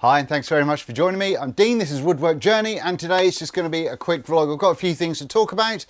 Hi, and thanks very much for joining me. I'm Dean, this is Woodwork Journey, and today it's just going to be a quick vlog. I've got a few things to talk about.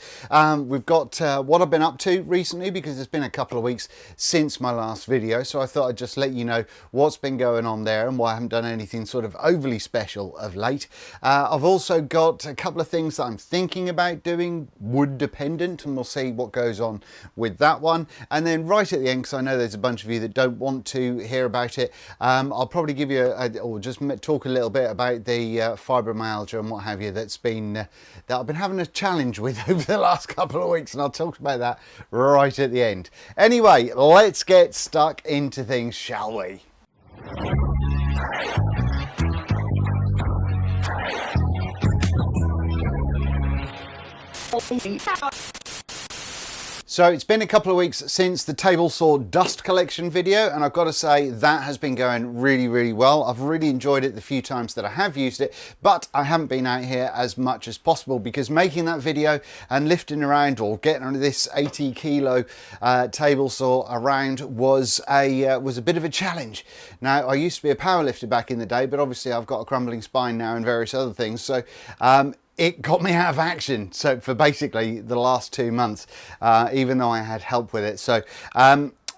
We've got what I've been up to recently, because it's been a couple of weeks since my last video, so I thought I'd just let you know what's been going on there and why I haven't done anything sort of overly special of late. I've also got a couple of things that I'm thinking about doing, wood dependent, and we'll see what goes on with that one. And then right at the end, because I know there's a bunch of you that don't want to hear about it, I'll probably give you or just talk a little bit about the fibromyalgia and what have you that's been that I've been having a challenge with over the last couple of weeks, and I'll talk about that right at the end. Anyway, let's get stuck into things, shall we? So it's been a couple of weeks since the table saw dust collection video, and I've got to say that has been going really well. I've really enjoyed it the few times that I have used it, but I haven't been out here as much as possible because making that video and lifting around or getting this 80 kilo table saw around was a bit of a challenge. Now, I used to be a power lifter back in the day, but obviously I've got a crumbling spine now and various other things, so it got me out of action, so for basically the last 2 months, even though I had help with it. So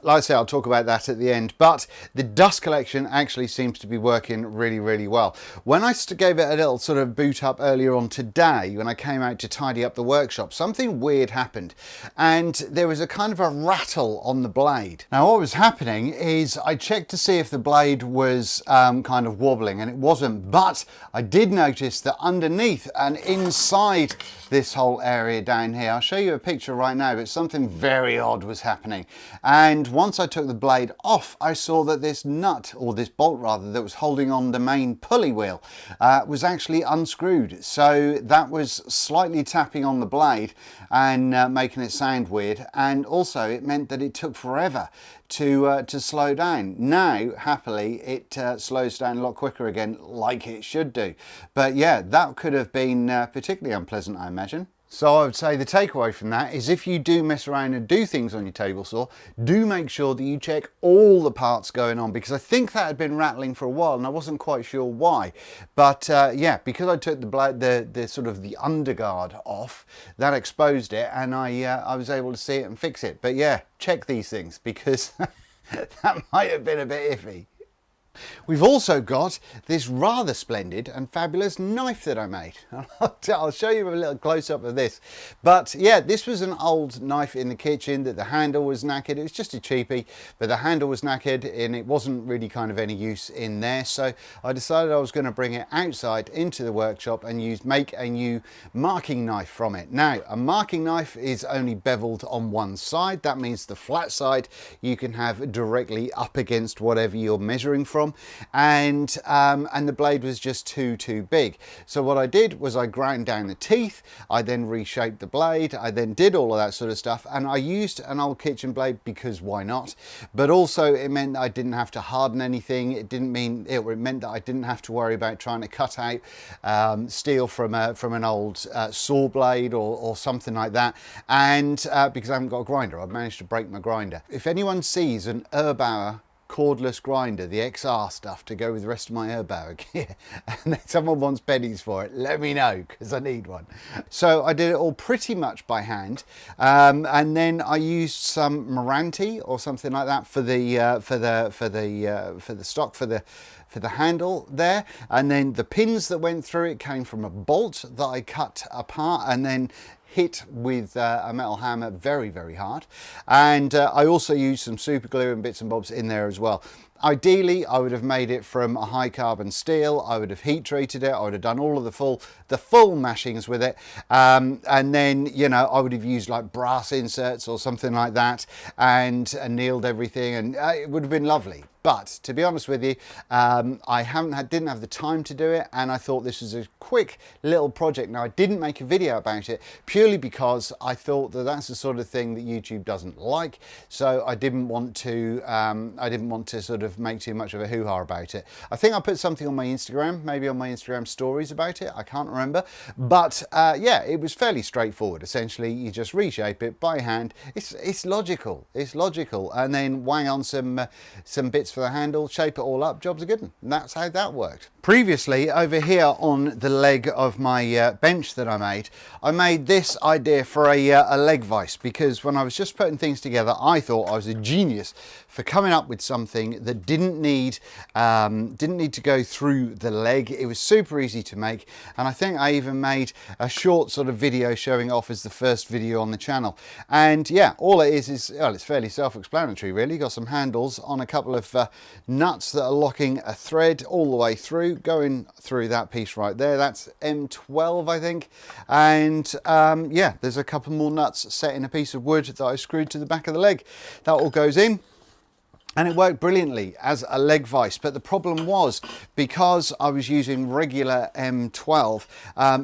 like I say, I'll talk about that at the end, but the dust collection actually seems to be working really well. When I gave it a little sort of boot up earlier on today, when I came out to tidy up the workshop, something weird happened, and there was a kind of a rattle on the blade. Now what was happening is I checked to see if the blade was kind of wobbling, and it wasn't, but I did notice that underneath and inside this whole area down here, I'll show you a picture right now, but something very odd was happening. And once I took the blade off, I saw that this nut, or this bolt rather, that was holding on the main pulley wheel was actually unscrewed. So that was slightly tapping on the blade and making it sound weird. And also it meant that it took forever to slow down. Now, happily, it slows down a lot quicker again, like it should do. But yeah, that could have been particularly unpleasant, I imagine. So I would say the takeaway from that is if you do mess around and do things on your table saw, do make sure that you check all the parts going on, because I think that had been rattling for a while and I wasn't quite sure why. But yeah, because I took the blade, the sort of the underguard off, that exposed it, and I was able to see it and fix it. But yeah, check these things, because that might have been a bit iffy. We've also got this rather splendid and fabulous knife that I made. I'll show you a little close-up of this. But yeah, this was an old knife in the kitchen that the handle was knackered. It was just a cheapie, but the handle was knackered and it wasn't really kind of any use in there. So I decided I was going to bring it outside into the workshop and make a new marking knife from it. Now, a marking knife is only beveled on one side. That means the flat side you can have directly up against whatever you're measuring from. And the blade was just too big. So what I did was I ground down the teeth, I then reshaped the blade, I then did all of that sort of stuff, and I used an old kitchen blade because why not? But also it meant that I didn't have to harden anything. It meant that I didn't have to worry about trying to cut out steel from an old saw blade or something like that. And because I haven't got a grinder, I've managed to break my grinder. If anyone sees an Erbauer cordless grinder, the XR stuff to go with the rest of my Erbauer gear, and then someone wants pennies for it, let me know, because I need one. So I did it all pretty much by hand, and then I used some Meranti or something like that for the handle there, and then the pins that went through it came from a bolt that I cut apart and then hit with a metal hammer very hard. And I also used some super glue and bits and bobs in there as well. Ideally, I would have made it from a high carbon steel. I would have heat treated it. I would have done all of the full mashings with it. And then, you know, I would have used like brass inserts or something like that and annealed everything, and it would have been lovely. But to be honest with you, I didn't have the time to do it, and I thought this was a quick little project. Now, I didn't make a video about it purely because I thought that that's the sort of thing that YouTube doesn't like. So I didn't want to sort of make too much of a hoo-ha about it. I think I put something on my Instagram, maybe on my Instagram stories about it. I can't remember, but yeah, it was fairly straightforward. Essentially, you just reshape it by hand. It's logical. It's logical, and then wang on some bits bits for the handle, shape it all up, jobs are good. And that's how that worked. Previously, over here on the leg of my bench that I made this idea for a leg vise, because when I was just putting things together, I thought I was a genius for coming up with something that didn't need to go through the leg. It was super easy to make, and I think I even made a short sort of video showing off as the first video on the channel. And yeah, all it is well, it's fairly self-explanatory really. Got some handles on a couple of nuts that are locking a thread all the way through, going through that piece right there. That's M12, I think. And yeah, there's a couple more nuts set in a piece of wood that I screwed to the back of the leg. That all goes in. And it worked brilliantly as a leg vise, but the problem was, because I was using regular M12,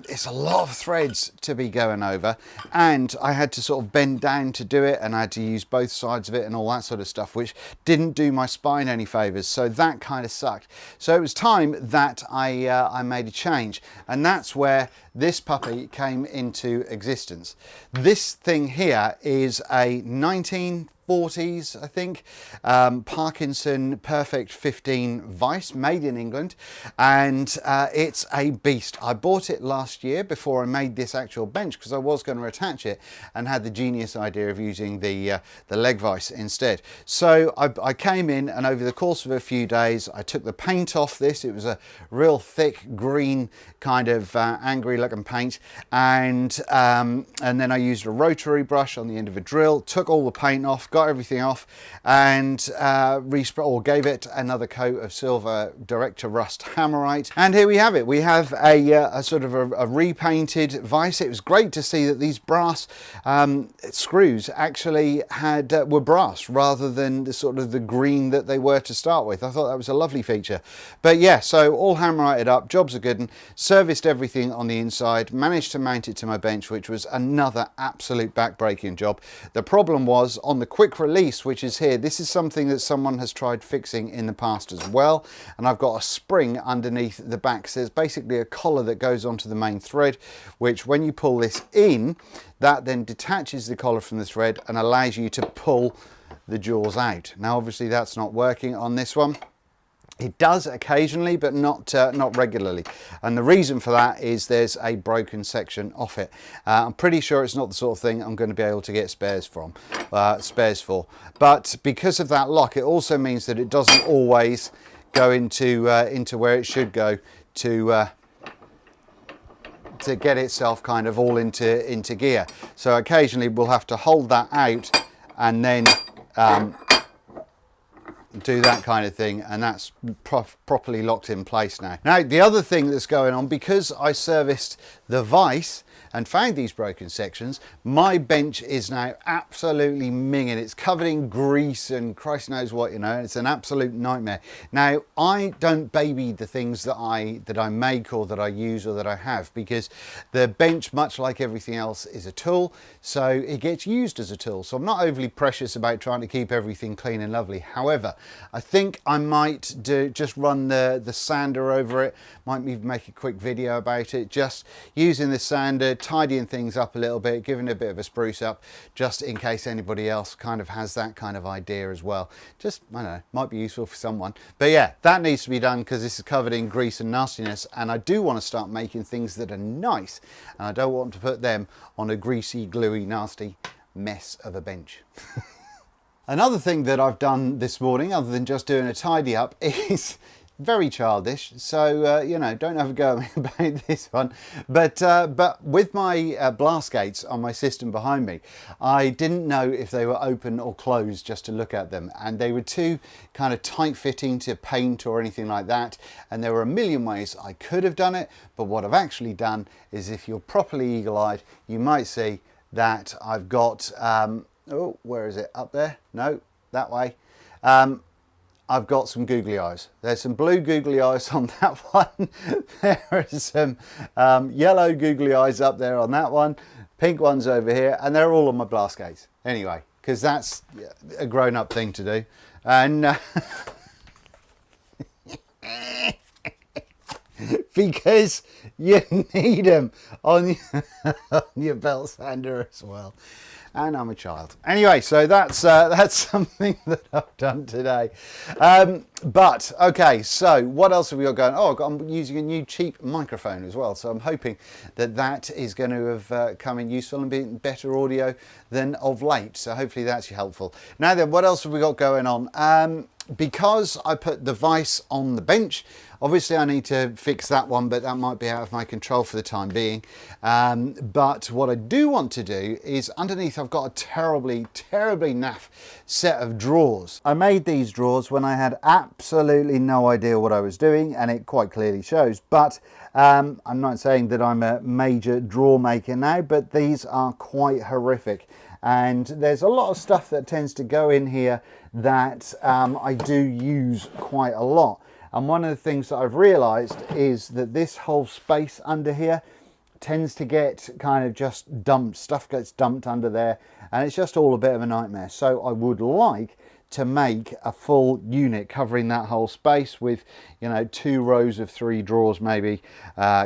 it's a lot of threads to be going over, and I had to sort of bend down to do it, and I had to use both sides of it and all that sort of stuff, which didn't do my spine any favours, so that kind of sucked. So it was time that I made a change, and that's where this puppy came into existence. This thing here is a 1940s, I think, Parkinson Perfect 15 vise, made in England, and it's a beast. I bought it last year before I made this actual bench, because I was going to attach it and had the genius idea of using the leg vise instead. So I came in, and over the course of a few days I took the paint off this. It was a real thick green kind of angry looking paint, and then I used a rotary brush on the end of a drill, took all the paint off, got everything off, and gave it another coat of silver direct to rust hammerite, and here we have it. We have a sort of a repainted vise. It was great to see that these brass screws actually were brass rather than the sort of the green that they were to start with. I thought that was a lovely feature. But yeah, so all hammerited up, jobs are good, and serviced everything on the inside, managed to mount it to my bench, which was another absolute back-breaking job. The problem was on the quick release, which is here. This is something that someone has tried fixing in the past as well, and I've got a spring underneath the back. So there's basically a collar that goes onto the main thread, which when you pull this in, that then detaches the collar from the thread and allows you to pull the jaws out. Now obviously that's not working on this one. It does occasionally, but not regularly, and the reason for that is there's a broken section off it. I'm pretty sure it's not the sort of thing I'm going to be able to get spares for, but because of that lock, it also means that it doesn't always go into where it should go to get itself kind of all into gear. So occasionally we'll have to hold that out and then do that kind of thing, and that's properly locked in place now. Now the other thing that's going on, because I serviced the vise and found these broken sections, my bench is now absolutely minging. It's covered in grease and Christ knows what, you know. It's an absolute nightmare. Now I don't baby the things that I make or that I use or that I have, because the bench, much like everything else, is a tool, so it gets used as a tool. So I'm not overly precious about trying to keep everything clean and lovely. However, I think I might just run the sander over it, might even make a quick video about it, just using the sander, tidying things up a little bit, giving it a bit of a spruce up, just in case anybody else kind of has that kind of idea as well. Just, I don't know, might be useful for someone. But yeah, that needs to be done because this is covered in grease and nastiness, and I do want to start making things that are nice, and I don't want to put them on a greasy, gluey, nasty mess of a bench. Another thing that I've done this morning, other than just doing a tidy up, is very childish, so you know, don't have a go at me about this one, but with my blast gates on my system behind me, I didn't know if they were open or closed just to look at them, and they were too kind of tight fitting to paint or anything like that, and there were a million ways I could have done it. But what I've actually done is, if you're properly eagle-eyed, you might see that I've got oh, where is it? Up there? No, that way. I've got some googly eyes. There's some blue googly eyes on that one. There are some yellow googly eyes up there on that one. Pink ones over here, and they're all on my blast gates. Anyway, because that's a grown-up thing to do. And because you need them on your belt sander as well. and I'm a child. Anyway, so that's something that I've done today. But okay, so what else have we got going? Oh, I'm using a new cheap microphone as well, so I'm hoping that is going to have come in useful and be better audio than of late. So hopefully that's helpful. Now then, what else have we got going on? Because I put the vise on the bench, obviously I need to fix that one, but that might be out of my control for the time being. But what I do want to do is underneath I've got a terribly naff set of drawers. I made these drawers when I had absolutely no idea what I was doing, and it quite clearly shows. But I'm not saying that I'm a major drawer maker now, but these are quite horrific. And there's a lot of stuff that tends to go in here that I do use quite a lot. And one of the things that I've realized is that this whole space under here tends to get kind of just dumped. Stuff gets dumped under there, and it's just all a bit of a nightmare. So I would like to make a full unit covering that whole space with, you know, 2 rows of 3 drawers maybe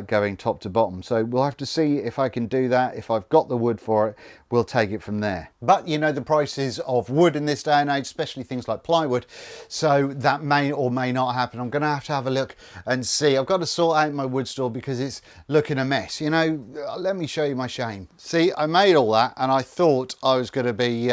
going top to bottom. So we'll have to see if I can do that. If I've got the wood for it, we'll take it from there. But you know the prices of wood in this day and age, especially things like plywood, so that may or may not happen. I'm gonna have a look and see. I've got to sort out my wood store because it's looking a mess. You know, let me show you my shame. See, I made all that and I thought I was going to be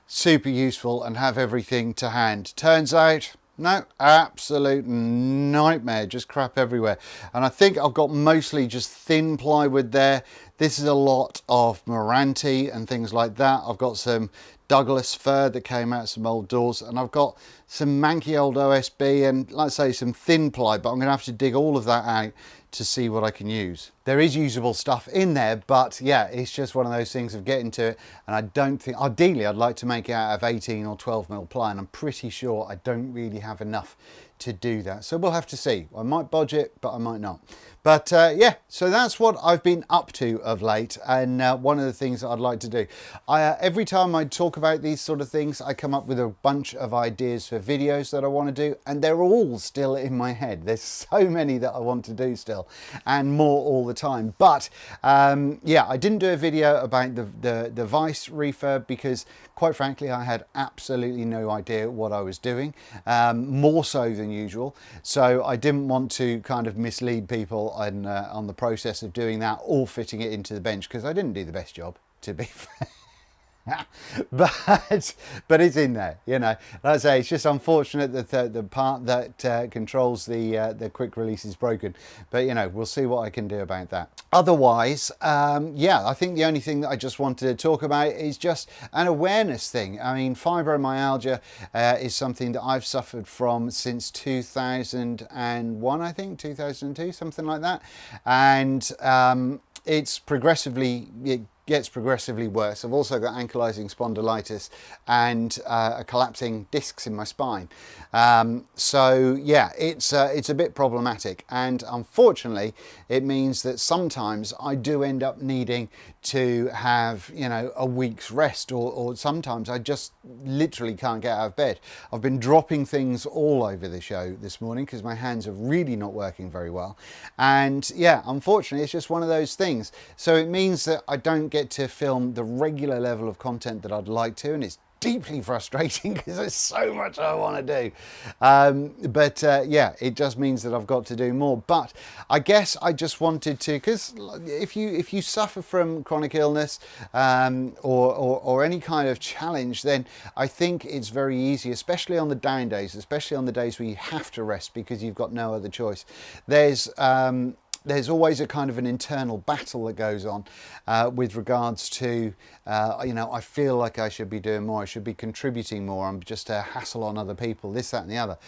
super useful and have everything to hand. Turns out, no, absolute nightmare, just crap everywhere. And I think I've got mostly just thin plywood there. This is a lot of Meranti and things like that. I've got some Douglas fir that came out of some old doors, and I've got some manky old OSB and, like I say, some thin ply, but I'm going to have to dig all of that out to see what I can use. There is usable stuff in there, but yeah, it's just one of those things of getting to it, and I don't think, ideally I'd like to make it out of 18 or 12 mil ply, and I'm pretty sure I don't really have enough to do that. So we'll have to see. I might budge it, but I might not. But yeah, so that's what I've been up to of late, and one of the things that I'd like to do. Every time I talk about these sort of things, I come up with a bunch of ideas for videos that I want to do, and they're all still in my head. There's so many that I want to do still, and more all the time. But yeah, I didn't do a video about the Vice refurb because, quite frankly, I had absolutely no idea what I was doing, more so than usual. So I didn't want to kind of mislead people on the process of doing that or fitting it into the bench, because I didn't do the best job, to be fair. but it's in there, you know. Like I say, it's just unfortunate that the part that controls the quick release is broken, but you know, we'll see what I can do about that. Otherwise, yeah, I think the only thing that I just wanted to talk about is just an awareness thing. I mean, fibromyalgia is something that I've suffered from since 2001, I think 2002, something like that, and it's it gets progressively worse. I've also got ankylosing spondylitis and collapsing discs in my spine. So yeah, it's a bit problematic, and unfortunately it means that sometimes I do end up needing to have, you know, a week's rest, or sometimes I just literally can't get out of bed. I've been dropping things all over the show this morning because my hands are really not working very well, and yeah, unfortunately it's just one of those things. So it means that I don't get to film the regular level of content that I'd like to, and it's deeply frustrating because there's so much I want to do. But yeah, it just means that I've got to do more. But I guess I just wanted to, because if you suffer from chronic illness or any kind of challenge, then I think it's very easy, especially on the down days, especially on the days where you have to rest because you've got no other choice. There's always a kind of an internal battle that goes on with regards to, you know, I feel like I should be doing more, I should be contributing more, I'm just a hassle on other people, this, that and the other.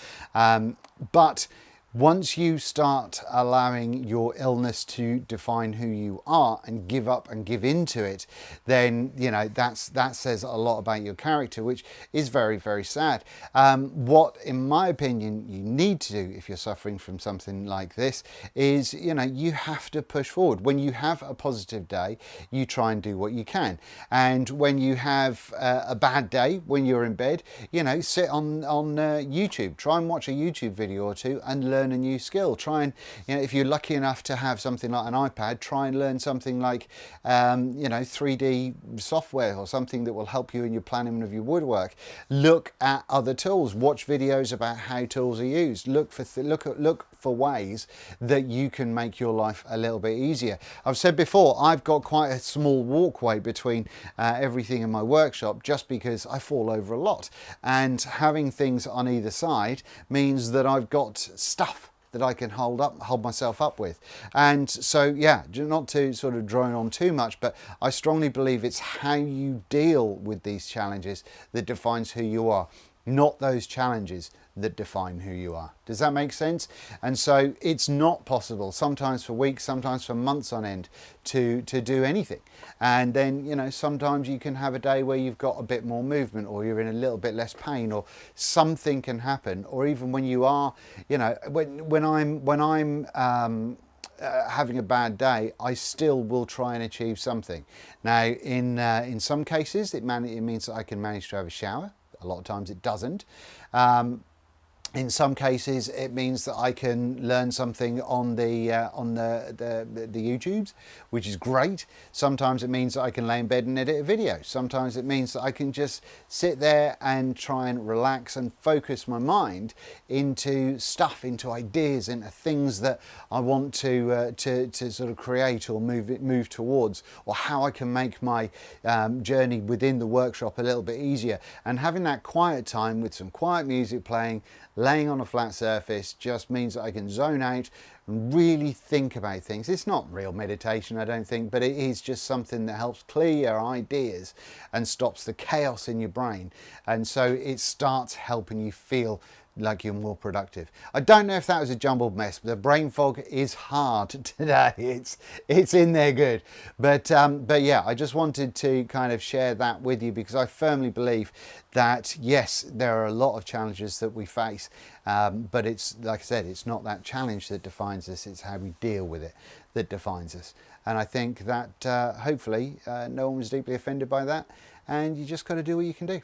But once you start allowing your illness to define who you are and give up and give into it, then, you know, that says a lot about your character, which is very, very sad. What, in my opinion, you need to do if you're suffering from something like this is, you know, you have to push forward. When you have a positive day, you try and do what you can. And when you have a bad day, when you're in bed, you know, sit on YouTube, try and watch a YouTube video or two and learn learn a new skill. Try and, if you're lucky enough to have something like an iPad, try and learn something like, 3D software or something that will help you in your planning of your woodwork. Look at other tools. Watch videos about how tools are used. Look for ways that you can make your life a little bit easier. I've said before, I've got quite a small walkway between everything in my workshop, just because I fall over a lot, and having things on either side means that I've got stuff that I can hold myself up with. And so, yeah, not to sort of drone on too much, but I strongly believe it's how you deal with these challenges that defines who you are, not those challenges that define who you are. Does that make sense? And so it's not possible, sometimes for weeks, sometimes for months on end, to do anything. And then, sometimes you can have a day where you've got a bit more movement, or you're in a little bit less pain, or something can happen. Or even when you are, when I'm having a bad day, I still will try and achieve something. Now, in some cases, it means that I can manage to have a shower. A lot of times it doesn't. In some cases, it means that I can learn something on the YouTubes, which is great. Sometimes it means that I can lay in bed and edit a video. Sometimes it means that I can just sit there and try and relax and focus my mind into stuff, into ideas, into things that I want to sort of create or move towards, or how I can make my journey within the workshop a little bit easier. And having that quiet time with some quiet music playing, laying on a flat surface, just means that I can zone out and really think about things. It's not real meditation, I don't think, but it is just something that helps clear your ideas and stops the chaos in your brain. And so it starts helping you feel like you're more productive. I don't know if that was a jumbled mess, but the brain fog is hard today. It's in there good. But yeah, I just wanted to kind of share that with you, because I firmly believe that, yes, there are a lot of challenges that we face, but it's, like I said, it's not that challenge that defines us, it's how we deal with it that defines us. And I think that hopefully no one was deeply offended by that, and you just got to do what you can do.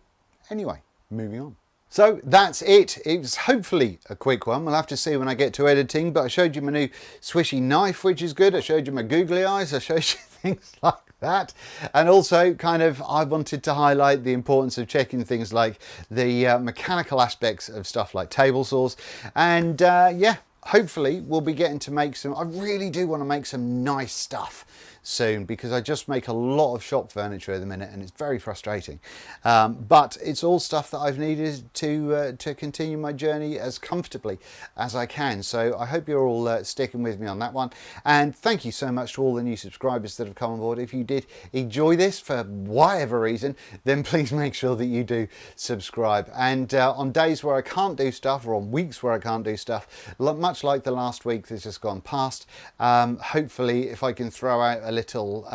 Anyway, moving on. So that's it. It was hopefully a quick one. We'll have to see when I get to editing, but I showed you my new swishy knife, which is good. I showed you my googly eyes. I showed you things like that. And also I wanted to highlight the importance of checking things like the mechanical aspects of stuff like table saws. And yeah, hopefully we'll be getting to make some, I really do want to make some nice stuff soon, because I just make a lot of shop furniture at the minute and it's very frustrating, but it's all stuff that I've needed to continue my journey as comfortably as I can. So I hope you're all sticking with me on that one, and thank you so much to all the new subscribers that have come on board. If you did enjoy this for whatever reason, then please make sure that you do subscribe. And on days where I can't do stuff, or on weeks where I can't do stuff, much like the last week that's just gone past, hopefully if I can throw out a little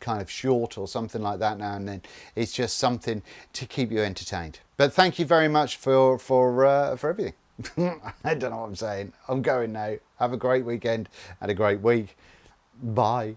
kind of short or something like that now and then, it's just something to keep you entertained. But thank you very much for everything. I don't know what I'm saying. I'm going now. Have a great weekend and a great week. Bye.